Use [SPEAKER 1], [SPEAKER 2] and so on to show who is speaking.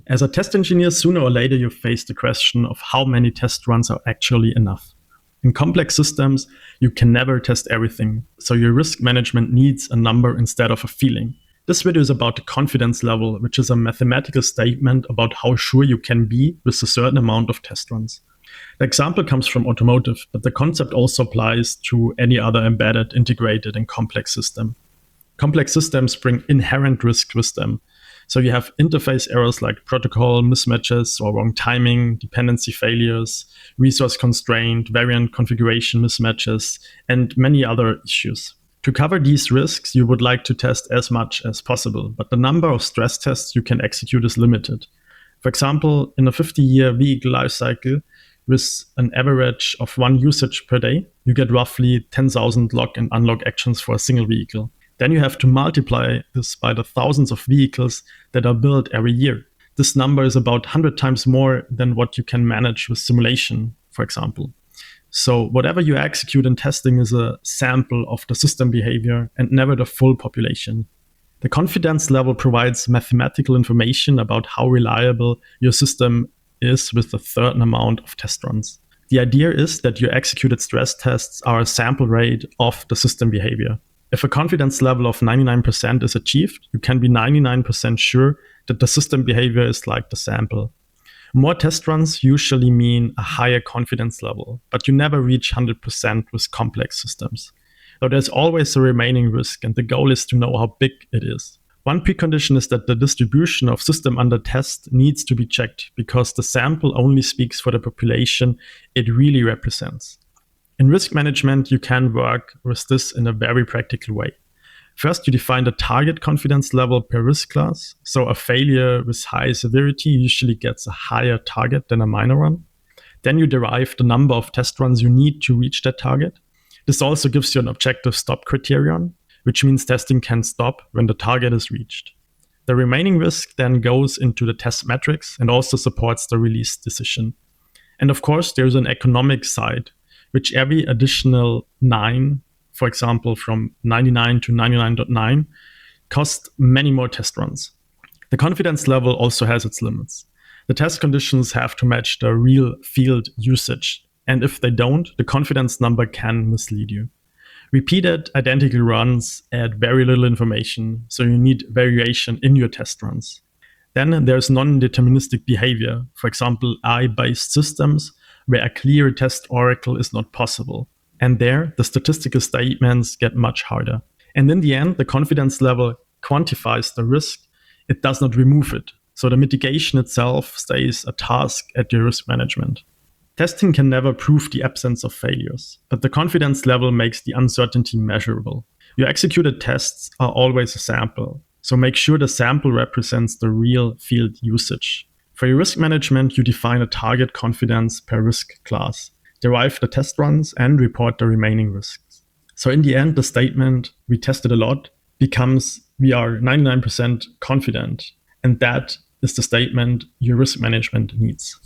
[SPEAKER 1] As a test engineer, sooner or later you face the question of how many test runs are actually enough. In complex systems, you can never test everything, so your risk management needs a number instead of a feeling. This video is about the confidence level, which is a mathematical statement about how sure you can be with a certain amount of test runs. The example comes from automotive, but the concept also applies to any other embedded, integrated, and complex system. Complex systems bring inherent risk with them. So you have interface errors like protocol mismatches or wrong timing, dependency failures, resource constraint, variant configuration mismatches, and many other issues. To cover these risks, you would like to test as much as possible, but the number of stress tests you can execute is limited. For example, in a 50-year vehicle lifecycle, with an average of 1 usage per day, you get roughly 10,000 lock and unlock actions for a single vehicle. Then you have to multiply this by the thousands of vehicles that are built every year. This number is about 100 times more than what you can manage with simulation, for example. So whatever you execute in testing is a sample of the system behavior and never the full population. The confidence level provides mathematical information about how reliable your system is with a certain amount of test runs. The idea is that your executed stress tests are a sample rate of the system behavior. If a confidence level of 99% is achieved, you can be 99% sure that the system behavior is like the sample. More test runs usually mean a higher confidence level, but you never reach 100% with complex systems. So there's always a remaining risk, and the goal is to know how big it is. One precondition is that the distribution of system under test needs to be checked, because the sample only speaks for the population it really represents. In risk management, you can work with this in a very practical way. First, you define the target confidence level per risk class. So a failure with high severity usually gets a higher target than a minor one. Then you derive the number of test runs you need to reach that target. This also gives you an objective stop criterion, which means testing can stop when the target is reached. The remaining risk then goes into the test metrics and also supports the release decision. And of course, there's an economic side, which every additional 9, for example, from 99 to 99.9, costs many more test runs. The confidence level also has its limits. The test conditions have to match the real field usage, and if they don't, the confidence number can mislead you. Repeated identical runs add very little information, so you need variation in your test runs. Then there's non-deterministic behavior, for example, AI-based systems, where a clear test oracle is not possible. And there, the statistical statements get much harder. And in the end, the confidence level quantifies the risk. It does not remove it. So the mitigation itself stays a task at your risk management. Testing can never prove the absence of failures, but the confidence level makes the uncertainty measurable. Your executed tests are always a sample, so make sure the sample represents the real field usage. For your risk management, you define a target confidence per risk class, derive the test runs, and report the remaining risks. So in the end, the statement, "we tested a lot," becomes, "we are 99% confident." And that is the statement your risk management needs.